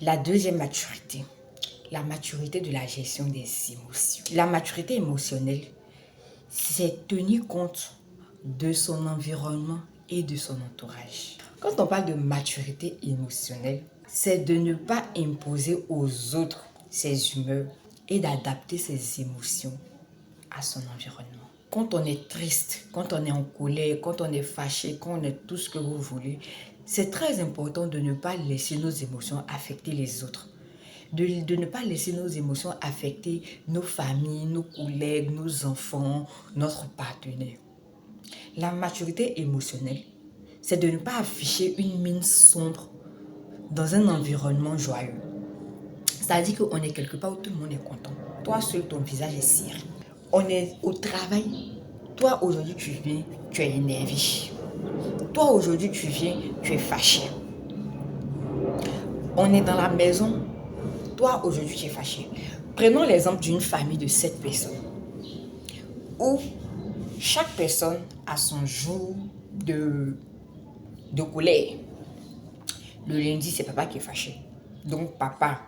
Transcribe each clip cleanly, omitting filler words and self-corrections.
La deuxième maturité, la maturité de la gestion des émotions. La maturité émotionnelle, c'est tenir compte de son environnement et de son entourage. Quand on parle de maturité émotionnelle, c'est de ne pas imposer aux autres ses humeurs et d'adapter ses émotions à son environnement. Quand on est triste, quand on est en colère, quand on est fâché, quand on est tout ce que vous voulez, c'est très important de ne pas laisser nos émotions affecter les autres. De ne pas laisser nos émotions affecter nos familles, nos collègues, nos enfants, notre partenaire. La maturité émotionnelle, c'est de ne pas afficher une mine sombre dans un environnement joyeux. C'est-à-dire qu'on est quelque part où tout le monde est content. Toi seul, ton visage est serré. On est au travail. Toi, aujourd'hui, tu viens, tu es énervé. Toi, aujourd'hui, tu viens, tu es fâché. On est dans la maison. Toi, aujourd'hui, tu es fâché. Prenons l'exemple d'une famille de 7 personnes où chaque personne a son jour de colère. Le lundi, c'est papa qui est fâché. Donc, papa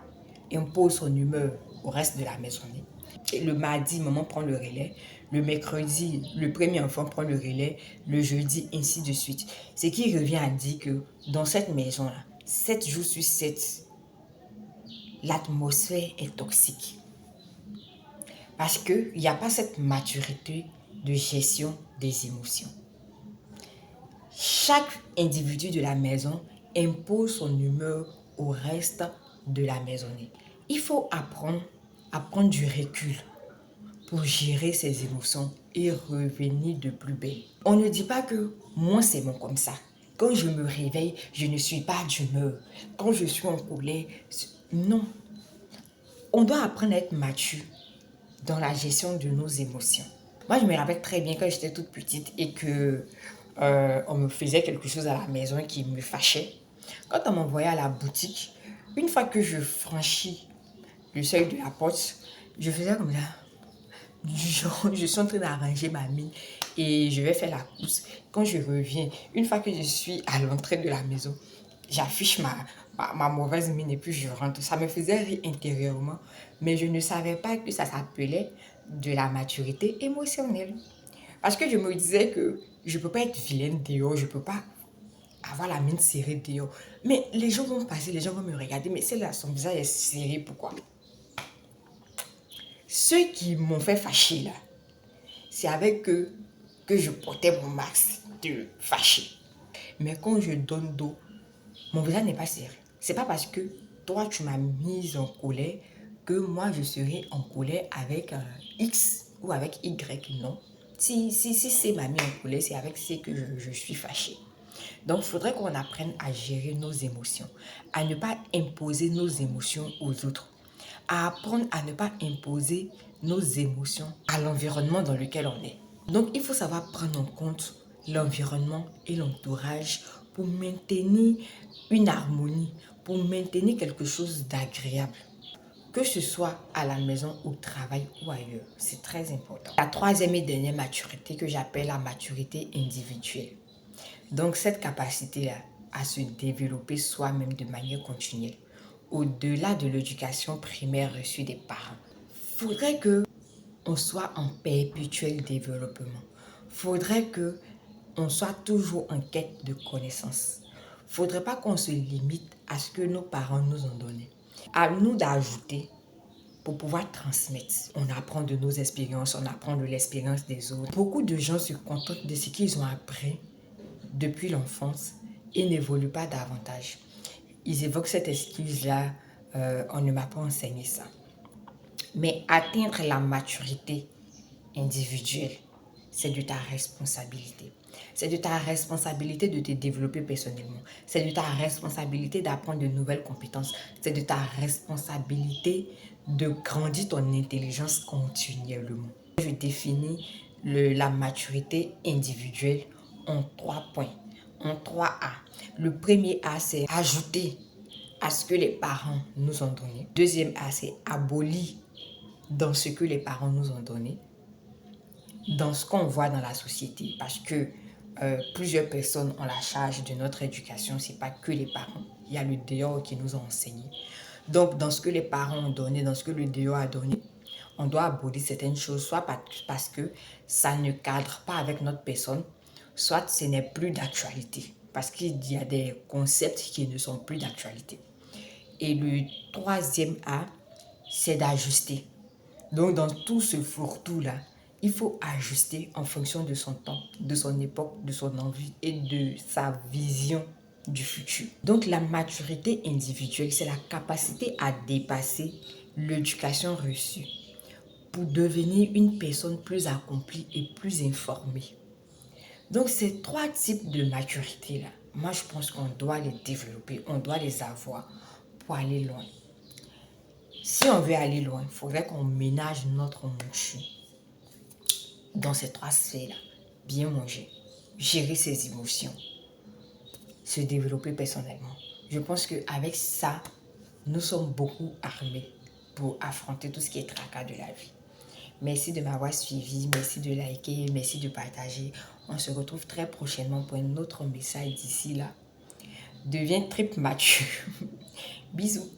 impose son humeur au reste de la maisonnée. Et le mardi, maman prend le relais. Le mercredi, le premier enfant prend le relais. Le jeudi, ainsi de suite. Ce qui revient à dire que dans cette maison-là, 7 jours sur 7, l'atmosphère est toxique. Parce qu'il n'y a pas cette maturité de gestion des émotions. Chaque individu de la maison impose son humeur au reste de la maisonnée. Il faut apprendre à prendre du recul pour gérer ses émotions et revenir de plus belle. On ne dit pas que moi c'est bon comme ça. Quand je me réveille, je ne suis pas d'humeur. Quand je suis en colère, non. On doit apprendre à être mature dans la gestion de nos émotions. Moi, je me rappelle très bien quand j'étais toute petite et que on me faisait quelque chose à la maison qui me fâchait. Quand on m'envoyait à la boutique, une fois que je franchis le seuil de la porte, je faisais comme ça. Du genre, je suis en train d'arranger ma mine et je vais faire la course. Quand je reviens, une fois que je suis à l'entrée de la maison, j'affiche ma mauvaise mine et puis je rentre. Ça me faisait rire intérieurement, mais je ne savais pas que ça s'appelait de la maturité émotionnelle. Parce que je me disais que je ne peux pas être vilaine dehors, je ne peux pas avoir la mine serrée dehors. Mais les gens vont passer, les gens vont me regarder, mais celle-là, son visage est serré, pourquoi? Ceux qui m'ont fait fâcher là, c'est avec eux que je portais mon max de fâcher. Mais quand je donne dos, mon visage n'est pas serré. C'est pas parce que toi tu m'as mise en colère que moi je serai en colère avec X ou avec Y, non. Si c'est m'a mis en colère, c'est avec C que je suis fâchée. Donc, il faudrait qu'on apprenne à gérer nos émotions, à ne pas imposer nos émotions aux autres, à apprendre à ne pas imposer nos émotions à l'environnement dans lequel on est. Donc, il faut savoir prendre en compte l'environnement et l'entourage pour maintenir une harmonie, pour maintenir quelque chose d'agréable. Que ce soit à la maison, au travail ou ailleurs, c'est très important. La troisième et dernière maturité que j'appelle la maturité individuelle. Donc, cette capacité-là à se développer soi-même de manière continuelle, au-delà de l'éducation primaire reçue des parents. Faudrait qu'on soit en perpétuel développement. Faudrait qu'on soit toujours en quête de connaissances. Faudrait pas qu'on se limite à ce que nos parents nous ont donné. À nous d'ajouter pour pouvoir transmettre. On apprend de nos expériences, on apprend de l'expérience des autres. Beaucoup de gens se contentent de ce qu'ils ont appris depuis l'enfance et n'évoluent pas davantage. Ils évoquent cette excuse-là, on ne m'a pas enseigné ça. Mais atteindre la maturité individuelle, c'est de ta responsabilité. C'est de ta responsabilité de te développer personnellement. C'est de ta responsabilité d'apprendre de nouvelles compétences. C'est de ta responsabilité de grandir ton intelligence continuellement. Je définis la maturité individuelle en 3 points, en 3 A. Le premier A, c'est ajouter à ce que les parents nous ont donné. Deuxième A, c'est abolir dans ce que les parents nous ont donné, dans ce qu'on voit dans la société. Parce que plusieurs personnes ont la charge de notre éducation. Ce n'est pas que les parents. Il y a le dehors qui nous a enseigné. Donc, dans ce que les parents ont donné, dans ce que le dehors a donné, on doit abolir certaines choses, soit parce que ça ne cadre pas avec notre personne, soit ce n'est plus d'actualité. Parce qu'il y a des concepts qui ne sont plus d'actualité. Et le troisième A, c'est d'ajuster. Donc, dans tout ce fourre-tout-là, il faut ajuster en fonction de son temps, de son époque, de son envie et de sa vision du futur. Donc, la maturité individuelle, c'est la capacité à dépasser l'éducation reçue pour devenir une personne plus accomplie et plus informée. Donc, ces 3 types de maturité-là, moi, je pense qu'on doit les développer, on doit les avoir pour aller loin. Si on veut aller loin, il faudrait qu'on ménage notre mouchu dans ces 3 sphères-là. Bien manger, gérer ses émotions, se développer personnellement. Je pense qu'avec ça, nous sommes beaucoup armés pour affronter tout ce qui est tracas de la vie. Merci de m'avoir suivi, merci de liker, merci de partager. On se retrouve très prochainement pour un autre message d'ici là. Deviens triple mature. Bisous.